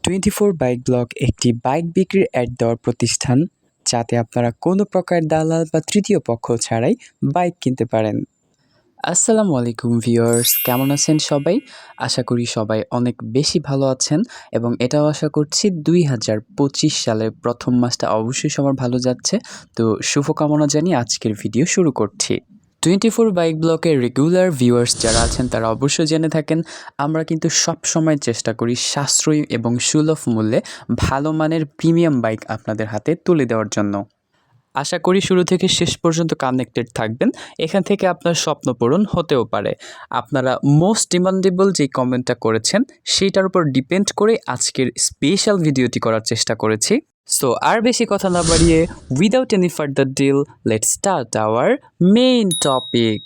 24 bike blog একটি bike বিক্রির add দেওয়ার প্রতিষ্ঠান, যাতে আপনারা কোনো প্রকার দালাল বা তৃতীয় পক্ষ ছাড়াই বাইক কিনতে পারেন। আসসালামু আলাইকুম ভিউয়ার্স, কেমন আছেন সবাই? আশা করি সবাই অনেক বেশি ভালো আছেন এবং এটাও আশা করছি 2025 সালের প্রথম মাসটা অবশ্যই সবার ভালো যাচ্ছে। তো শুভকামনা জানিয়ে আজকের ভিডিও শুরু করছি। 24 বাইক ব্লকের রেগুলার ভিউয়ার্স যারা আছেন তারা অবশ্যই জেনে থাকেন, আমরা কিন্তু সব সময় চেষ্টা করি সাশ্রয়ী এবং সুলভ মূল্যে ভালো মানের প্রিমিয়াম বাইক আপনাদের হাতে তুলে দেওয়ার জন্য। আশা করি শুরু থেকে শেষ পর্যন্ত কানেক্টেড থাকবেন, এখান থেকে আপনার স্বপ্ন পূরণ হতেও পারে। আপনারা মোস্ট ডিমান্ডেবল যে কমেন্টটা করেছেন সেইটার উপর ডিপেন্ড করে আজকের স্পেশাল ভিডিওটি করার চেষ্টা করেছি। সো আর বেশি কথা না বাড়িয়ে, without any further deal, let's start our main topic.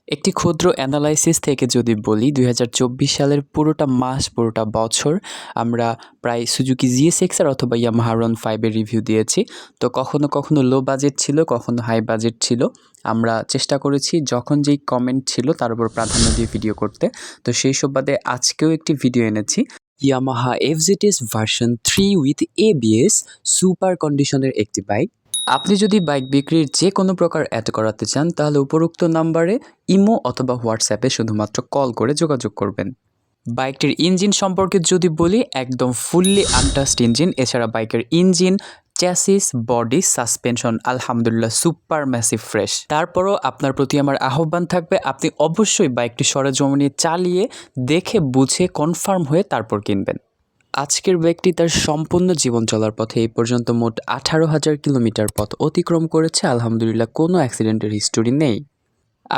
একটি ক্ষুদ্র অ্যানালাইসিস থেকে যদি বলি, 2024 সালের পুরোটা মাস, পুরোটা বছর আমরা প্রায় সুজুকি জিএসএক্সআর অথবা ইয়ামাহা RON5 এর রিভিউ দিয়েছি। তো কখনো কখনো লো বাজেট ছিল, কখনো হাই বাজেট ছিল। আমরা চেষ্টা করেছি যখন যেই কমেন্ট ছিল তার উপর প্রাধান্য দিয়ে ভিডিও করতে। তো সেই সুবাদে আজকেও একটি ভিডিও এনেছি, Yamaha FZS version 3 with ABS super কন্ডিশনের একটি বাইক। আপনি যদি বাইক বিক্রির যে কোনো প্রকার অ্যাড করাতে চান তাহলে উপরোক্ত নাম্বারে ইমো অথবা হোয়াটসঅ্যাপে শুধুমাত্র কল করে যোগাযোগ করবেন। বাইকটির ইঞ্জিন সম্পর্কে যদি বলি, একদম ফুললি আনটাস্ট ইঞ্জিন। এছাড়া বাইকের ইঞ্জিন, চ্যাসিস, বডি, সাসপেনশন আলহামদুলিল্লাহ সুপার ম্যাসিভ ফ্রেশ। তারপরও আপনার প্রতি আমার আহ্বান থাকবে, আপনি অবশ্যই বাইকটি সরেজমিনে চালিয়ে দেখে বুঝে কনফার্ম হয়ে তারপর কিনবেন। আজকের ব্যক্তি তার সম্পূর্ণ জীবন চলার পথে এই পর্যন্ত মোট 18,000 কিলোমিটার পথ অতিক্রম করেছে। আলহামদুলিল্লাহ কোনো অ্যাক্সিডেন্টের হিস্টোরি নেই।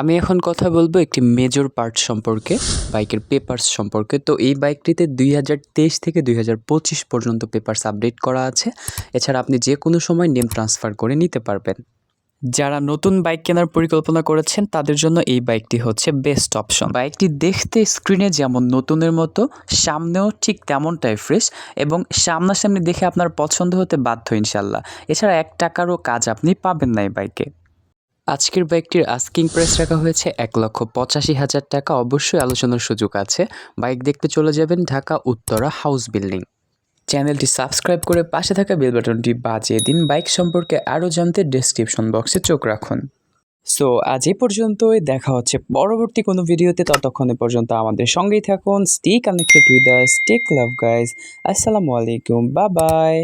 আমি এখন কথা বলবো একটি মেজর পার্ট সম্পর্কে, বাইকের পেপারস সম্পর্কে। তো এই বাইকটিতে 2023 থেকে 2025 পর্যন্ত পেপারস আপডেট করা আছে। এছাড়া আপনি যে কোনো সময় নেম ট্রান্সফার করে নিতে পারবেন। যারা নতুন বাইক কেনার পরিকল্পনা করেছেন তাদের জন্য এই বাইকটি হচ্ছে বেস্ট অপশন। বাইকটি দেখতে স্ক্রিনে যেমন নতুনের মতো, সামনেও ঠিক তেমনটাই ফ্রেশ এবং সামনাসামনি দেখে আপনার পছন্দ হতে বাধ্য ইনশাল্লাহ। এছাড়া 1 টাকারও কাজ আপনি পাবেন না এই বাইকে। আজকের বাইকটির আস্কিং প্রাইস রাখা হয়েছে 1,85,000 টাকা। অবশ্যই আলোচনার সুযোগ আছে। বাইক দেখতে চলে যাবেন ঢাকা উত্তরা হাউস বিল্ডিং। চ্যানেলটি সাবস্ক্রাইব করে পাশে থাকা বেল বাটনটি বাজিয়ে দিন। বাইক সম্পর্কে আরও জানতে ডেসক্রিপশন বক্সে চোখ রাখুন। সো আজ এই পর্যন্তই, দেখা হচ্ছে পরবর্তী কোনো ভিডিওতে। ততক্ষণে পর্যন্ত আমাদের সঙ্গেই থাকুন। Stay connected with us, take love guys. আসসালামু আলাইকুম, বাই বাই।